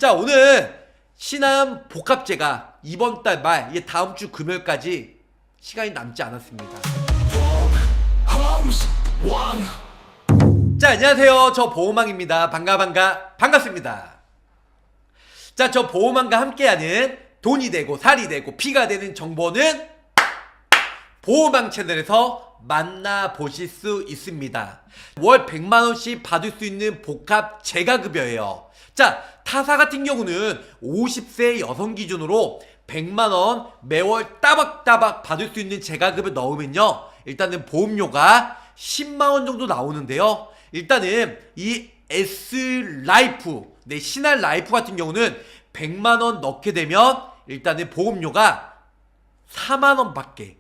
자, 오늘 신한 복합제가 이번 달 말, 이게 다음 주 금요일까지 시간이 남지 않았습니다. 자, 안녕하세요. 저 보호망입니다. 반갑습니다. 자, 저 보호망과 함께하는 돈이 되고 살이 되고 피가 되는 정보는 보호망 채널에서 만나보실 수 있습니다. 월 100만원씩 받을 수 있는 복합 재가급여예요. 자, 타사 같은 경우는 50세 여성 기준으로 100만원 매월 따박따박 받을 수 있는 재가급여 넣으면요, 일단은 보험료가 10만원 정도 나오는데요, 일단은 이 S라이프, 신한라이프 같은 경우는 100만원 넣게 되면 일단은 보험료가 4만원 밖에,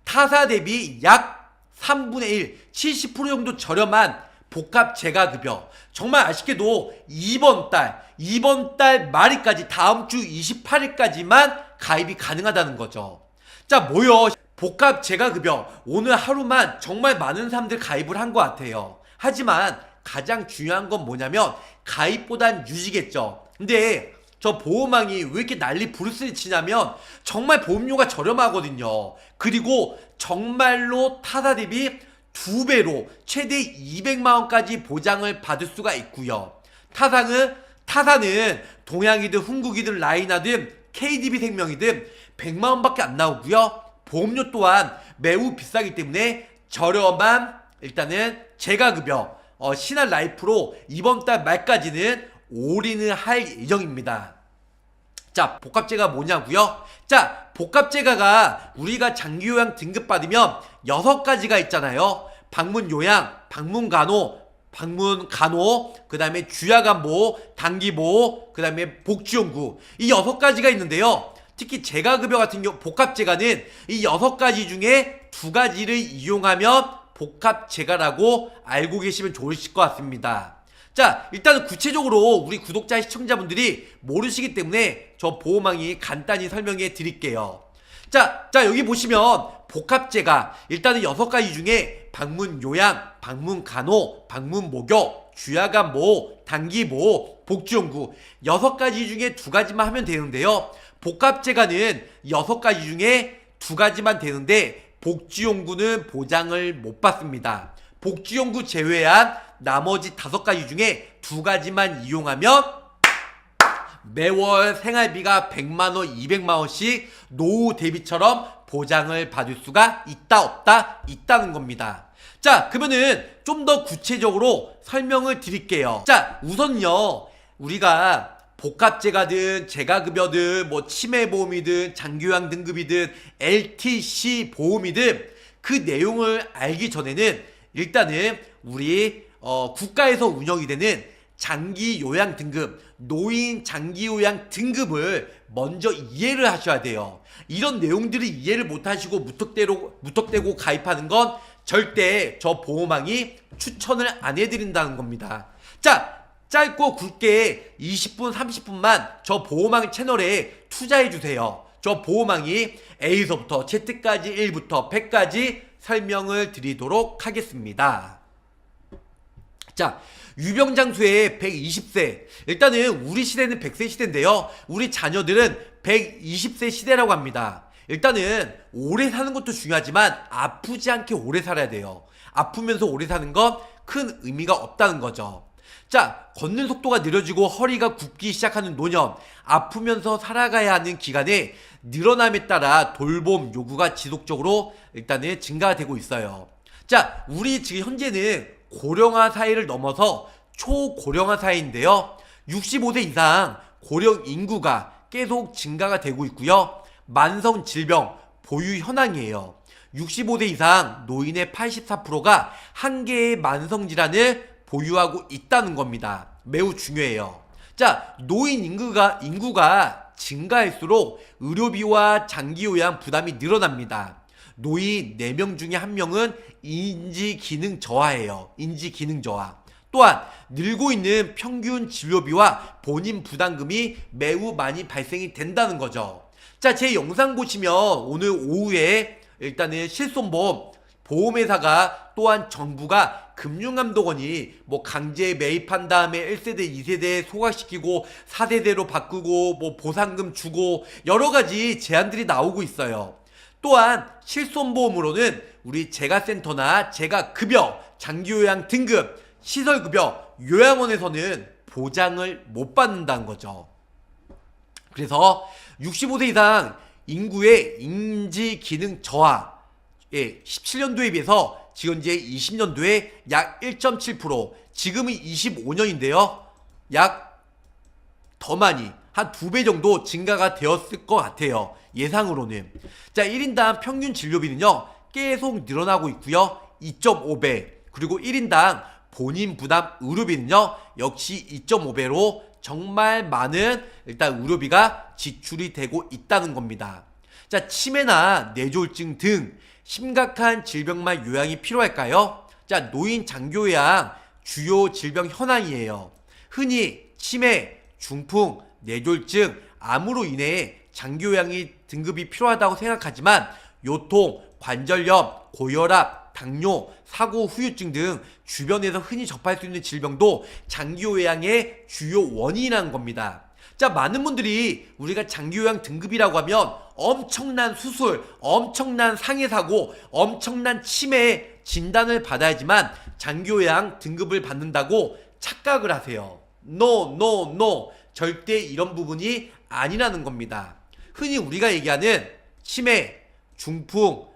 타사 대비 약 3분의 1, 70% 정도 저렴한 복합 재가급여. 정말 아쉽게도 이번 달 말일까지, 다음 주 28일까지만 가입이 가능하다는 거죠. 자, 뭐요? 복합 재가급여 오늘 하루만 정말 많은 사람들 가입을 한 것 같아요. 하지만 가장 중요한 건 뭐냐면 가입보단 유지겠죠. 근데 저 보호망이 왜 이렇게 난리 부르스를 치냐면 정말 보험료가 저렴하거든요. 그리고 정말로 타사 대비 2배로 최대 200만원까지 보장을 받을 수가 있고요. 타사는 동양이든 흥국이든 라이나든 KDB생명이든 100만원밖에 안 나오고요. 보험료 또한 매우 비싸기 때문에 저렴한 일단은 재가급여 신한라이프로 이번 달 말까지는 올인을 할 예정입니다. 자, 복합재가 뭐냐고요? 자, 복합재가가 우리가 장기요양 등급받으면 6가지가 있잖아요. 방문요양, 방문간호, 그 다음에 주야간보호, 단기보호, 그 다음에 복지용구, 이 6가지가 있는데요, 특히 재가급여 같은 경우 복합재가는 이 6가지 중에 2가지를 이용하면 복합재가라고 알고 계시면 좋으실 것 같습니다. 자, 일단은 구체적으로 우리 구독자 시청자분들이 모르시기 때문에 저 보호망이 간단히 설명해 드릴게요. 자, 여기 보시면 복합재가 일단은 6가지 중에 방문요양, 방문간호, 방문목욕, 주야간보호, 단기보호, 복지용구 6가지 중에 2가지만 하면 되는데요, 복합재가는 6가지 중에 2가지만 되는데 복지용구는 보장을 못 받습니다. 복지용구 제외한 나머지 5가지 중에 2가지만 이용하면 매월 생활비가 100만원, 200만원씩 노후 대비처럼 보장을 받을 수가 있다 없다? 있다는 겁니다. 자, 그러면은 좀 더 구체적으로 설명을 드릴게요. 자, 우선요, 우리가 복합재가든 재가급여든 치매보험이든 장기요양 등급이든 LTC 보험이든 그 내용을 알기 전에는 일단은 우리 국가에서 운영이 되는 장기요양 등급, 노인 장기요양 등급을 먼저 이해를 하셔야 돼요. 이런 내용들을 이해를 못하시고 무턱대고 가입하는 건 절대 저 보호망이 추천을 안 해드린다는 겁니다. 자, 짧고 굵게 20분, 30분만 저 보호망 채널에 투자해주세요. 저 보호망이 A서부터 Z까지 1부터 100까지 설명을 드리도록 하겠습니다. 자, 유병장수의 120세. 일단은 우리 시대는 100세 시대인데요, 우리 자녀들은 120세 시대라고 합니다. 일단은 오래 사는 것도 중요하지만 아프지 않게 오래 살아야 돼요. 아프면서 오래 사는 건 큰 의미가 없다는 거죠. 자, 걷는 속도가 느려지고 허리가 굽기 시작하는 노년, 아프면서 살아가야 하는 기간에 늘어남에 따라 돌봄 요구가 지속적으로 일단은 증가되고 있어요. 자, 우리 지금 현재는 고령화 사회를 넘어서 초고령화 사회인데요, 65세 이상 고령 인구가 계속 증가가 되고 있고요, 만성 질병 보유 현황이에요. 65세 이상 노인의 84%가 한 개의 만성 질환을 보유하고 있다는 겁니다. 매우 중요해요. 자, 노인 인구가 증가할수록 의료비와 장기요양 부담이 늘어납니다. 노인 4명 중에 1명은 인지기능 저하예요. 인지기능 저하. 또한 늘고 있는 평균 진료비와 본인 부담금이 매우 많이 발생이 된다는 거죠. 자, 제 영상 보시면 오늘 오후에 일단은 실손보험 보험회사가 또한 정부가 금융감독원이 뭐 강제 매입한 다음에 1세대, 2세대 소각시키고 4세대로 바꾸고 뭐 보상금 주고 여러 가지 제한들이 나오고 있어요. 또한 실손보험으로는 우리 재가센터나 재가급여, 장기요양 등급, 시설급여, 요양원에서는 보장을 못 받는다는 거죠. 그래서 65세 이상 인구의 인지기능 저하, 17년도에 비해서 지금 이제 20년도에 약 1.7%, 지금은 25년인데요. 약 더 많이 한 2배 정도 증가가 되었을 것 같아요. 예상으로는. 자, 1인당 평균 진료비는요 계속 늘어나고 있고요. 2.5배. 그리고 1인당 본인 부담 의료비는요 역시 2.5배로 정말 많은 일단 의료비가 지출이 되고 있다는 겁니다. 자, 치매나 뇌졸중 등 심각한 질병만 요양이 필요할까요? 자, 노인 장기요양 주요 질병 현황이에요. 흔히 치매, 중풍, 뇌졸중, 암으로 인해 장기요양이 등급이 필요하다고 생각하지만 요통, 관절염, 고혈압, 당뇨, 사고, 후유증 등 주변에서 흔히 접할 수 있는 질병도 장기요양의 주요 원인이라는 겁니다. 자, 많은 분들이 우리가 장기요양 등급이라고 하면 엄청난 수술, 엄청난 상해사고, 엄청난 치매 진단을 받아야지만 장기요양 등급을 받는다고 착각을 하세요. No. 절대 이런 부분이 아니라는 겁니다. 흔히 우리가 얘기하는 치매, 중풍,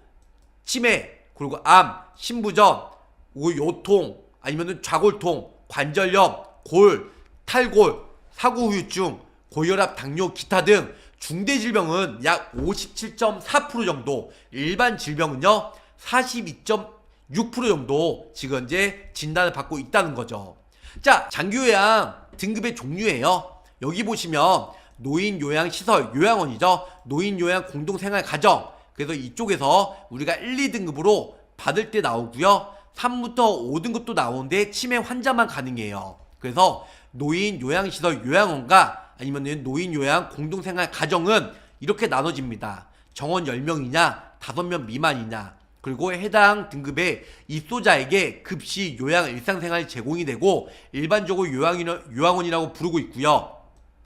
치매, 그리고 암, 신부전, 요통, 아니면은 좌골통, 관절염, 골, 탈골, 사고후유증, 고혈압, 당뇨, 기타 등 중대 질병은 약 57.4% 정도, 일반 질병은요 42.6% 정도 지금 현재 진단을 받고 있다는 거죠. 자, 장기요양 등급의 종류예요. 여기 보시면 노인요양시설, 요양원이죠. 노인요양 공동생활가정. 그래서 이쪽에서 우리가 1, 2등급으로 받을 때 나오고요. 3부터 5등급도 나오는데 치매 환자만 가능해요. 그래서 노인요양시설, 요양원과 아니면 노인요양 공동생활가정은 이렇게 나눠집니다. 정원 10명이냐, 5명 미만이냐. 그리고 해당 등급의 입소자에게 급식, 요양, 일상생활이 제공이 되고 일반적으로 요양원이라고 부르고 있고요.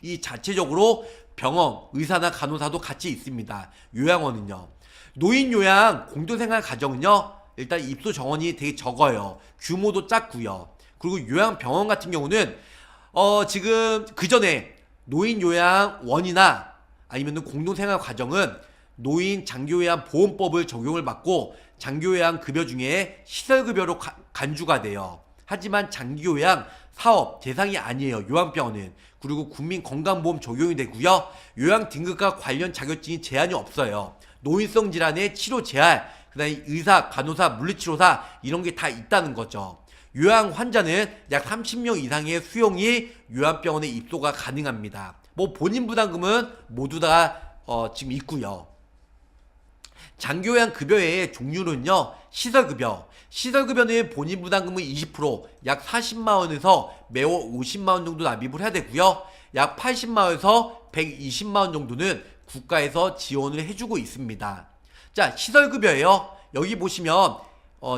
이 자체적으로 병원, 의사나 간호사도 같이 있습니다. 요양원은요. 노인요양 공동생활가정은요. 일단 입소 정원이 되게 적어요. 규모도 작고요. 그리고 요양병원 같은 경우는 지금 그전에 노인요양원이나 아니면 공동생활가정은 노인 장기요양 보험법을 적용을 받고 장기요양 급여 중에 시설급여로 간주가 돼요. 하지만 장기요양 사업 대상이 아니에요. 요양병원은. 그리고 국민건강보험 적용이 되고요. 요양 등급과 관련 자격증이 제한이 없어요. 노인성 질환의 치료 제한, 그 다음에 의사, 간호사, 물리치료사 이런 게 다 있다는 거죠. 요양 환자는 약 30명 이상의 수용이 요양병원에 입소가 가능합니다. 뭐 본인 부담금은 모두 다 지금 있고요. 장기요양 급여의 종류는요. 시설급여. 시설급여는 본인 부담금은 20%, 약 40만원에서 매월 50만원 정도 납입을 해야 되고요. 약 80만원에서 120만원 정도는 국가에서 지원을 해주고 있습니다. 자, 시설급여예요. 여기 보시면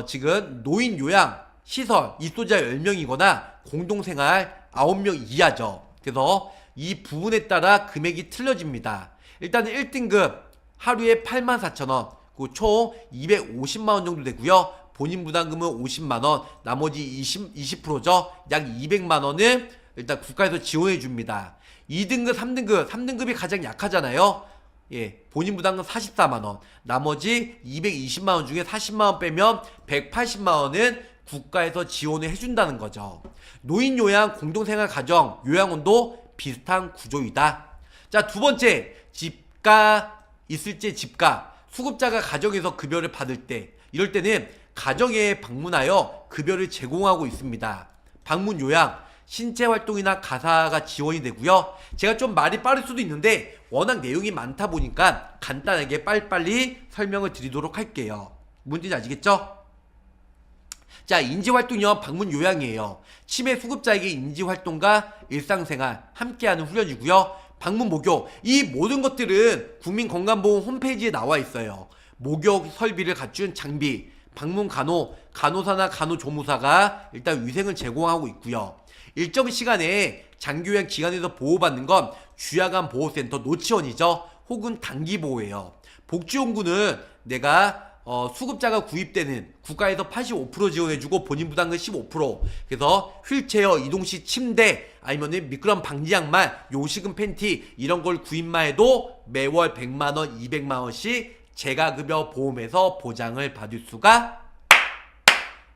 지금 노인요양 시설 입소자 10명이거나 공동생활 9명 이하죠. 그래서 이 부분에 따라 금액이 틀려집니다. 일단은 1등급 하루에 84,000원, 총 250만원 정도 되고요. 본인 부담금은 50만원, 나머지 20%죠. 약 200만원은 일단 국가에서 지원해 줍니다. 2등급, 3등급이 가장 약하잖아요. 예, 본인 부담금 44만원, 나머지 220만원 중에 40만원 빼면 180만원은 국가에서 지원을 해준다는 거죠. 노인요양 공동생활가정 요양원도 비슷한 구조이다. 자, 두 번째, 집가 있을 때 집가. 수급자가 가정에서 급여를 받을 때, 이럴 때는 가정에 방문하여 급여를 제공하고 있습니다. 방문 요양, 신체 활동이나 가사가 지원이 되고요. 제가 좀 말이 빠를 수도 있는데 워낙 내용이 많다 보니까 간단하게 빨리빨리 설명을 드리도록 할게요. 뭔지 아시겠죠? 자, 인지활동형 방문 요양이에요. 치매 수급자에게 인지활동과 일상생활 함께하는 훈련이고요. 방문 목욕, 이 모든 것들은 국민건강보험 홈페이지에 나와 있어요. 목욕 설비를 갖춘 장비, 방문 간호사나 간호조무사가 일단 위생을 제공하고 있고요. 일정 시간에 장기요양 기관에서 보호받는 건 주야간 보호센터 노치원이죠. 혹은 단기보호예요. 복지용구는 내가 수급자가 구입되는 국가에서 85% 지원해주고 본인 부담금 15%. 그래서 휠체어, 이동식 침대, 아니면은 미끄럼 방지 양말, 요식은 팬티 이런 걸 구입만 해도 매월 100만원, 200만원씩 재가급여 보험에서 보장을 받을 수가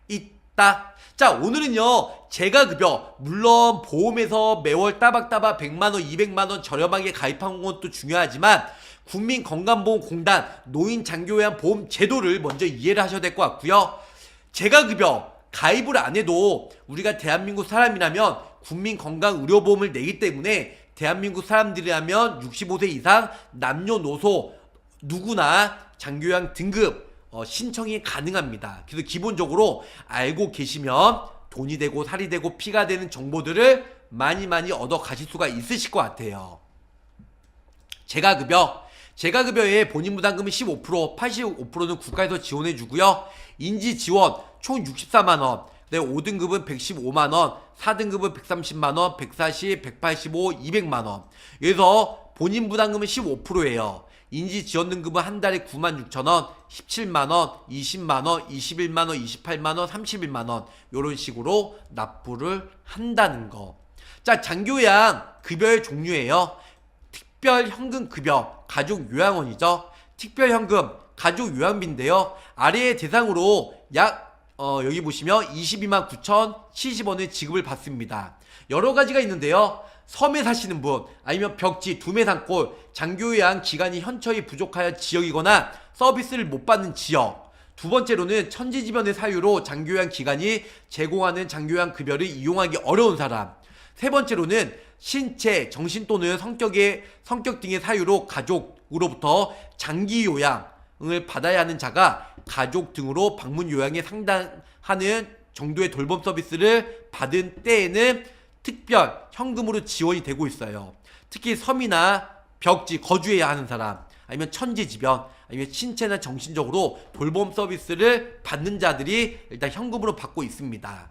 있다. 자, 오늘은요 재가급여, 물론 보험에서 매월 따박따박 100만원, 200만원 저렴하게 가입한 것도 중요하지만 국민건강보험공단 노인장기요양 보험 제도를 먼저 이해를 하셔야 될 것 같고요. 재가급여 가입을 안 해도 우리가 대한민국 사람이라면 국민건강의료보험을 내기 때문에 대한민국 사람들이라면 65세 이상 남녀노소 누구나 장기요양 등급 신청이 가능합니다. 그래서 기본적으로 알고 계시면 돈이 되고 살이 되고 피가 되는 정보들을 많이 얻어 가실 수가 있으실 것 같아요. 재가급여의 본인 부담금은 15%, 85%는 국가에서 지원해 주고요. 인지지원 총 64만원, 5등급은 115만원, 4등급은 130만원, 140, 185, 200만원. 그래서 본인 부담금은 15%예요. 인지지원 등급은 한 달에 96,000원, 17만원, 20만원, 21만원, 28만원, 31만원 요런 식으로 납부를 한다는 거. 자, 장기요양 급여의 종류예요. 특별현금급여, 가족요양원이죠. 특별현금, 가족요양비인데요. 아래의 대상으로 약 여기 보시면 22만 9,070원의 지급을 받습니다. 여러가지가 있는데요. 섬에 사시는 분, 아니면 벽지, 두매산골, 장기요양 기간이 현저히 부족하여 지역이거나 서비스를 못 받는 지역. 두 번째로는 천재지변의 사유로 장기요양 기관이 제공하는 장기요양 급여를 이용하기 어려운 사람. 세 번째로는 신체, 정신 또는 성격 등의 사유로 가족으로부터 장기 요양을 받아야 하는 자가 가족 등으로 방문 요양에 상당하는 정도의 돌봄 서비스를 받은 때에는 특별 현금으로 지원이 되고 있어요. 특히 섬이나 벽지 거주해야 하는 사람, 아니면 천재지변, 아니면 신체나 정신적으로 돌봄 서비스를 받는 자들이 일단 현금으로 받고 있습니다.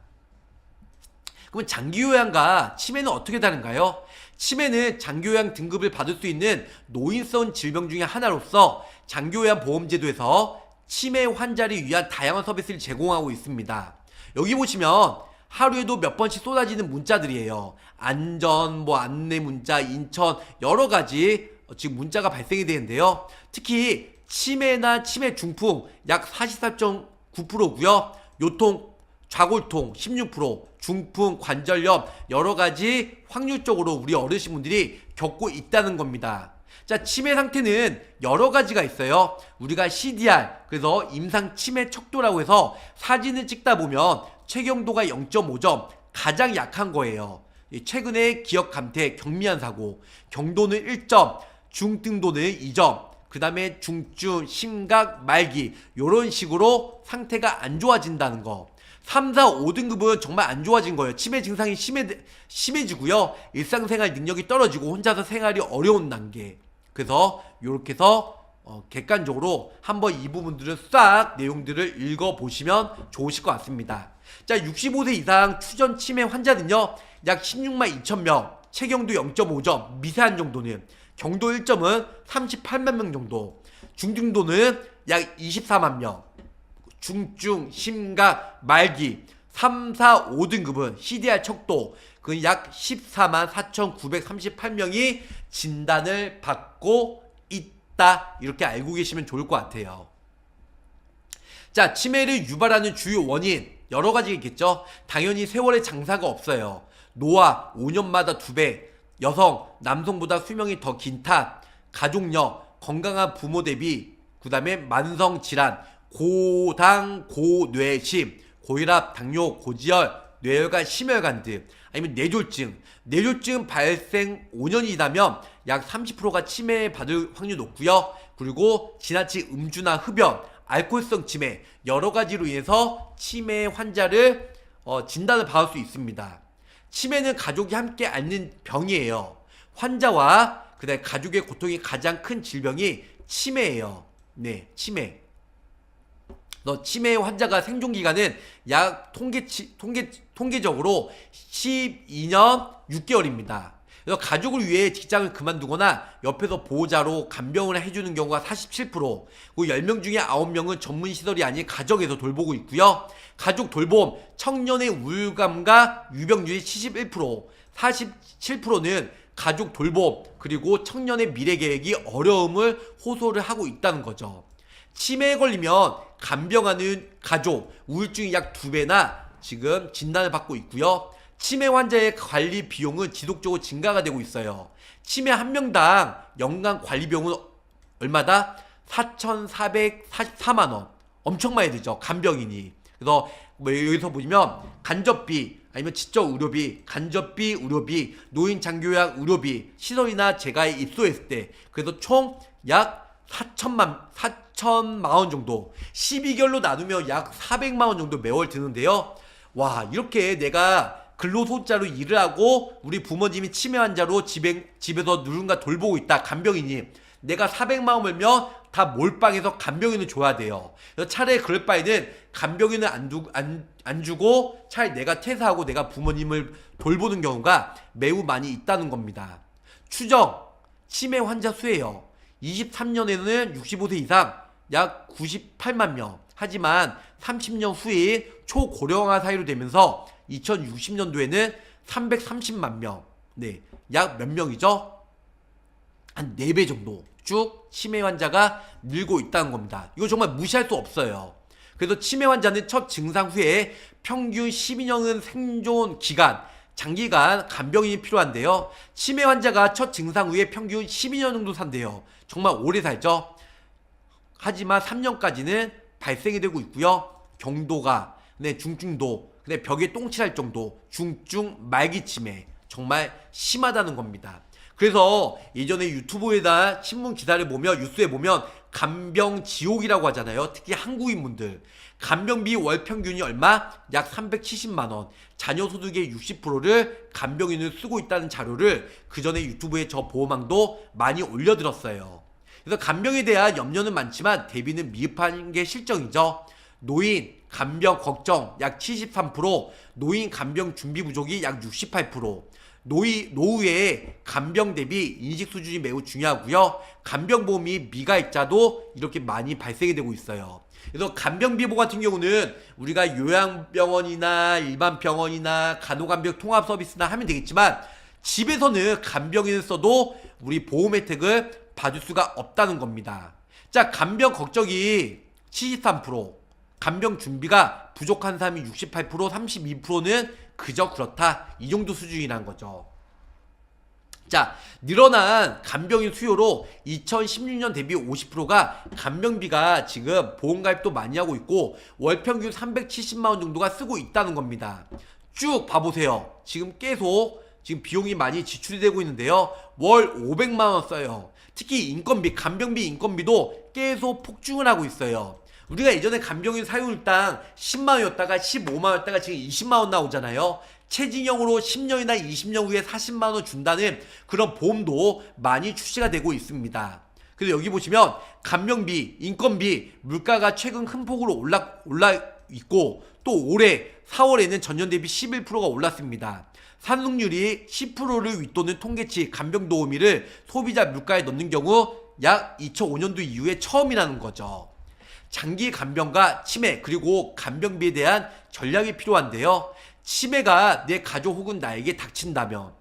그러면 장기요양과 치매는 어떻게 다른가요? 치매는 장기요양 등급을 받을 수 있는 노인성 질병 중에 하나로서 장기요양 보험제도에서 치매 환자를 위한 다양한 서비스를 제공하고 있습니다. 여기 보시면 하루에도 몇 번씩 쏟아지는 문자들이에요. 안전, 안내 문자, 인천 여러가지 지금 문자가 발생이 되는데요. 특히 치매나 치매 중풍 약 44.9%고요. 요통, 좌골통 16%, 중풍, 관절염 여러가지 확률적으로 우리 어르신분들이 겪고 있다는 겁니다. 자, 치매 상태는 여러가지가 있어요. 우리가 CDR, 그래서 임상 치매 척도라고 해서 사진을 찍다 보면 체경도가 0.5점, 가장 약한 거예요. 최근에 기억 감퇴, 경미한 사고, 경도는 1점, 중등도는 2점, 그 다음에 중증, 심각, 말기 요런 식으로 상태가 안 좋아진다는 거. 3, 4, 5등급은 정말 안 좋아진 거예요. 치매 증상이 심해지고요. 일상생활 능력이 떨어지고 혼자서 생활이 어려운 단계. 그래서 이렇게 해서 객관적으로 한번 이 부분들을 싹 내용들을 읽어보시면 좋으실 것 같습니다. 자, 65세 이상 추전 치매 환자는요. 약 16만 2천 명, 체경도 0.5점, 미세한 정도는, 경도 1점은 38만 명 정도, 중증도는 약 24만 명, 중증, 심각, 말기 3, 4, 5등급은 CDR 척도 그 약 14만 4,938명이 진단을 받고 있다. 이렇게 알고 계시면 좋을 것 같아요. 자, 치매를 유발하는 주요 원인 여러 가지 있겠죠. 당연히 세월의 장사가 없어요. 노화 5년마다 2배, 여성, 남성보다 수명이 더 긴 탓, 가족력, 건강한 부모 대비, 그 다음에 만성질환, 고당, 고뇌심, 고혈압, 당뇨, 고지혈, 뇌혈관, 심혈관 등, 아니면 뇌졸중 발생 5년이 지나면 약 30%가 치매 받을 확률이 높고요. 그리고 지나친 음주나 흡연, 알코올성 치매 여러 가지로 인해서 치매 환자를 진단을 받을 수 있습니다. 치매는 가족이 함께 앓는 병이에요. 환자와 그다음에 가족의 고통이 가장 큰 질병이 치매예요. 네, 치매. 너 치매 환자가 생존 기간은 약 통계적으로 12년 6개월입니다. 그래서 가족을 위해 직장을 그만두거나 옆에서 보호자로 간병을 해주는 경우가 47%, 그리고 10명 중에 9명은 전문 시설이 아닌 가정에서 돌보고 있고요. 가족 돌봄, 청년의 우울감과 유병률이 71%, 47%는 가족 돌봄, 그리고 청년의 미래 계획이 어려움을 호소를 하고 있다는 거죠. 치매에 걸리면 간병하는 가족, 우울증이 약 2배나 지금 진단을 받고 있고요. 치매 환자의 관리 비용은 지속적으로 증가가 되고 있어요. 치매 한 명당 연간 관리 비용은 얼마다? 4,444만원. 엄청 많이 들죠, 간병인이. 그래서 뭐 여기서 보시면 간접비, 아니면 지적 의료비, 간접비 의료비, 노인 장교약 의료비, 시설이나 재가에 입소했을 때, 그래서 총 약 4천만원 정도, 12개월로 나누면 약 400만원 정도 매월 드는데요. 와, 이렇게 내가 근로소득자로 일을 하고 우리 부모님이 치매 환자로 집에서 누군가 돌보고 있다, 간병인이. 내가 400만원 벌면 다 몰빵해서 간병인을 줘야 돼요. 차라리 그럴 바에는 간병인을 안 주고 차라리 내가 퇴사하고 내가 부모님을 돌보는 경우가 매우 많이 있다는 겁니다. 추정 치매 환자 수예요. 23년에는 65세 이상 약 98만 명. 하지만 30년 후에 초고령화 사회로 되면서 2060년도에는 330만 명. 네, 약 몇 명이죠? 한 4배 정도 쭉 치매 환자가 늘고 있다는 겁니다. 이거 정말 무시할 수 없어요. 그래서 치매 환자는 첫 증상 후에 평균 12년은 생존 기간, 장기간 간병인이 필요한데요. 치매 환자가 첫 증상 후에 평균 12년 정도 산대요. 정말 오래 살죠. 하지만 3년까지는 발생이 되고 있고요. 경도가, 중증도, 벽에 똥칠할 정도, 중증 말기 치매, 정말 심하다는 겁니다. 그래서 예전에 유튜브에다 신문 기사를 보면, 뉴스에 보면 간병 지옥이라고 하잖아요. 특히 한국인분들. 간병비 월 평균이 얼마? 약 370만원. 자녀 소득의 60%를 간병인을 쓰고 있다는 자료를 그 전에 유튜브에 저 보호망도 많이 올려드렸어요. 그래서 간병에 대한 염려는 많지만 대비는 미흡한 게 실정이죠. 노인 간병 걱정 약 73%, 노인 간병 준비 부족이 약 68%, 노후에 간병 대비 인식 수준이 매우 중요하고요. 간병보험이 미가입자도 이렇게 많이 발생이 되고 있어요. 그래서 간병비보 같은 경우는 우리가 요양병원이나 일반 병원이나 간호간병 통합서비스나 하면 되겠지만, 집에서는 간병인을 써도 우리 보험 혜택을 받을 수가 없다는 겁니다. 자, 간병 걱정이 73%, 간병 준비가 부족한 사람이 68%, 32%는 그저 그렇다, 이 정도 수준이란 거죠. 자, 늘어난 간병인 수요로 2016년 대비 50%가 간병비가 지금 보험가입도 많이 하고 있고 월 평균 370만원 정도가 쓰고 있다는 겁니다. 쭉 봐보세요. 지금 계속 지금 비용이 많이 지출이 되고 있는데요. 월 500만원 써요. 특히 인건비, 간병비 인건비도 계속 폭증을 하고 있어요. 우리가 예전에 간병인 사용일당 10만원이었다가 15만원이었다가 지금 20만원 나오잖아요. 최진형으로 10년이나 20년 후에 40만원 준다는 그런 보험도 많이 출시가 되고 있습니다. 그래서 여기 보시면 간병비, 인건비, 물가가 최근 큰 폭으로 올라 있고, 또 올해 4월에는 전년 대비 11%가 올랐습니다. 산록률이 10%를 윗도는 통계치 간병도우미를 소비자 물가에 넣는 경우 약 2005년도 이후에 처음이라는 거죠. 장기 간병과 치매, 그리고 간병비에 대한 전략이 필요한데요. 치매가 내 가족 혹은 나에게 닥친다면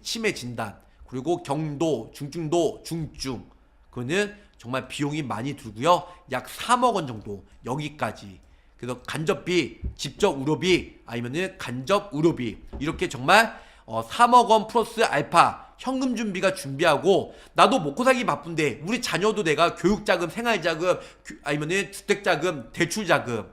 치매 진단, 그리고 경도, 중증도, 중증, 그거는 정말 비용이 많이 들고요. 약 3억 원 정도, 여기까지. 그래서 간접비, 직접 의료비, 아니면은 간접 의료비, 이렇게 정말 3억 원 플러스 알파 현금 준비가 준비하고, 나도 먹고 살기 바쁜데 우리 자녀도 내가 교육자금, 생활자금, 아니면은 주택자금, 대출자금,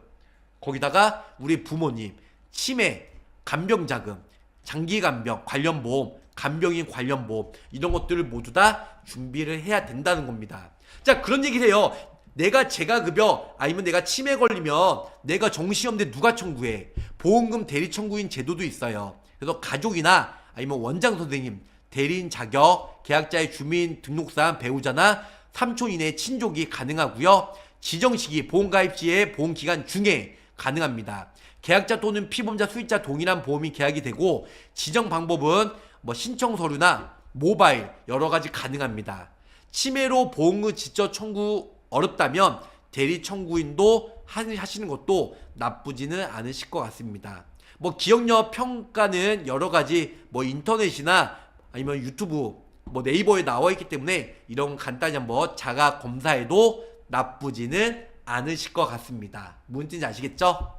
거기다가 우리 부모님 치매, 간병자금, 장기간병 관련보험, 간병인 관련보험, 이런 것들을 모두 다 준비를 해야 된다는 겁니다. 자, 그런 얘기를 해요. 내가 재가급여, 아니면 내가 치매 걸리면 내가 정신없는데 누가 청구해? 보험금 대리 청구인 제도도 있어요. 그래서 가족이나 아니면 원장 선생님, 대리인 자격, 계약자의 주민 등록상 배우자나 3초 이내 친족이 가능하고요. 지정 시기 보험가입 시에 보험기간 중에 가능합니다. 계약자 또는 피보험자 수익자 동일한 보험이 계약이 되고 지정 방법은 뭐 신청 서류나 모바일 여러가지 가능합니다. 치매로 보험금 지적 청구 어렵다면 대리 청구인도 하시는 것도 나쁘지는 않으실 것 같습니다. 뭐 기억력 평가는 여러가지 뭐 인터넷이나 아니면 유튜브 뭐 네이버에 나와 있기 때문에 이런 간단히 한번 자가 검사해도 나쁘지는 않으실 것 같습니다. 무슨 뜻인지 아시겠죠?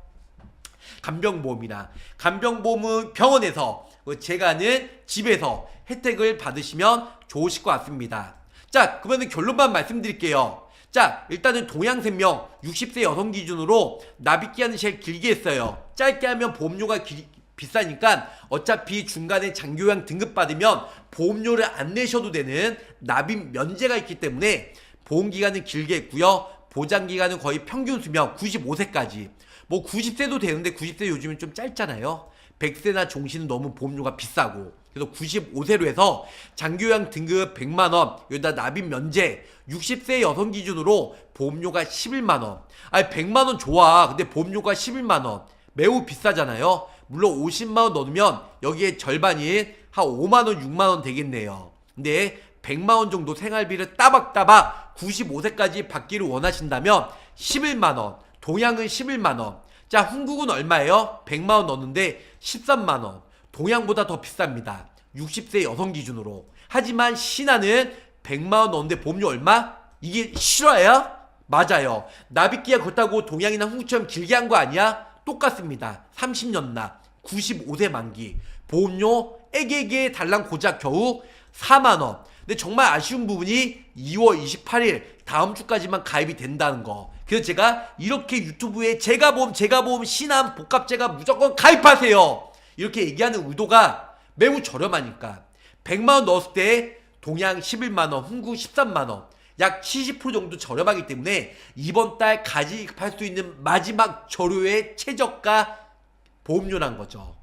간병보험이나 간병보험은 병원에서 제가 아는 집에서 혜택을 받으시면 좋으실 것 같습니다. 자, 그러면 결론만 말씀드릴게요. 자, 일단은 동양생명 60세 여성 기준으로 납입기한은 제일 길게 했어요. 짧게 하면 보험료가 비싸니까 어차피 중간에 장기요양 등급 받으면 보험료를 안 내셔도 되는 납입 면제가 있기 때문에 보험기간은 길게 했고요. 보장기간은 거의 평균 수명 95세까지. 뭐 90세도 되는데 90세 요즘은 좀 짧잖아요. 100세나 종신은 너무 보험료가 비싸고. 그래서 95세로 해서 장기요양 등급 100만원, 여기다 납입 면제, 60세 여성 기준으로 보험료가 11만원. 아니 100만원 좋아. 근데 보험료가 11만원. 매우 비싸잖아요. 물론 50만원 넣으면 여기에 절반인 한 5만원, 6만원 되겠네요. 근데 100만원 정도 생활비를 따박따박 95세까지 받기를 원하신다면 11만원, 동양은 11만원. 자, 흥국은 얼마예요? 100만원 넣었는데 13만원. 동양보다 더 비쌉니다. 60세 여성 기준으로. 하지만 신한은 100만원 넣었는데 보험료 얼마? 이게 실화야? 맞아요. 납입기가 그렇다고 동양이나 흥국처럼 길게 한 거 아니야? 똑같습니다. 30년 납, 95세 만기. 보험료 애게게 달랑 고작 겨우 4만원. 근데 정말 아쉬운 부분이 2월 28일 다음 주까지만 가입이 된다는 거. 그래서 제가 이렇게 유튜브에 제가보험 신한 복합제가 무조건 가입하세요 이렇게 얘기하는 의도가 매우 저렴하니까. 100만원 넣었을 때 동양 11만원, 흥국 13만원, 약 70% 정도 저렴하기 때문에 이번 달 가입할 수 있는 마지막 저료의 최저가 보험료란 거죠.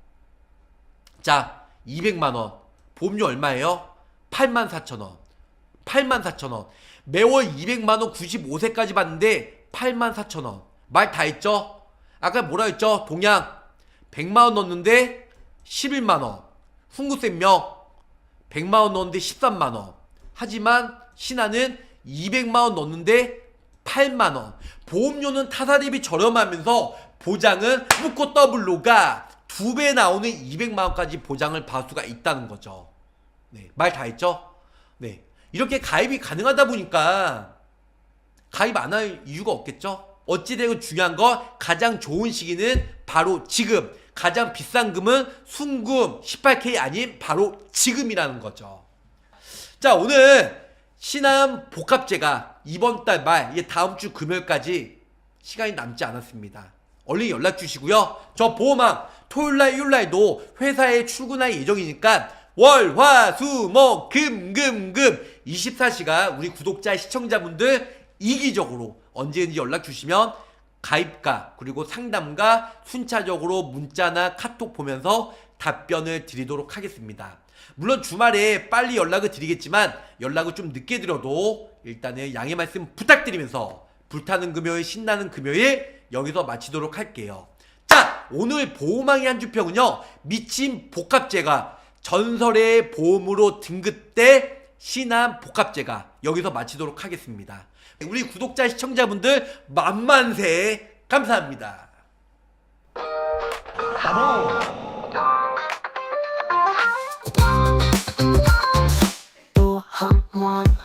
자, 200만원 보험료 얼마예요? 84,000원. 84,000원. 매월 200만원 95세까지 받는데 84,000원. 말 다 했죠? 아까 뭐라 했죠? 동양 100만원 넣었는데 11만원. 흥국생명 100만원 넣었는데 13만원. 하지만 신한은 200만원 넣었는데 8만원. 보험료는 타사 대비 저렴하면서 보장은 묶고 더블로가 2배 나오는 200만원까지 보장을 받을 수가 있다는 거죠. 네, 말 다 했죠? 네. 이렇게 가입이 가능하다 보니까 가입 안 할 이유가 없겠죠? 어찌되건 중요한 건 가장 좋은 시기는 바로 지금. 가장 비싼 금은 순금 18K 아닌 바로 지금이라는 거죠. 자, 오늘 신한 복합제가 이번 달 말, 이게 다음 주 금요일까지 시간이 남지 않았습니다. 얼른 연락 주시고요. 저 보험왕 토요일날 일요일날도 회사에 출근할 예정이니까 월, 화, 수, 목, 금 24시간 우리 구독자 시청자분들 이기적으로 언제든지 연락 주시면 가입과 그리고 상담과 순차적으로 문자나 카톡 보면서 답변을 드리도록 하겠습니다. 물론 주말에 빨리 연락을 드리겠지만 연락을 좀 늦게 드려도 일단은 양해 말씀 부탁드리면서 불타는 금요일 신나는 금요일 여기서 마치도록 할게요. 자, 오늘 보험왕의 한 주평은요, 미친 복합제가 전설의 보험으로 등극대 신한 복합제가 여기서 마치도록 하겠습니다. 우리 구독자 시청자분들 만만세 감사합니다.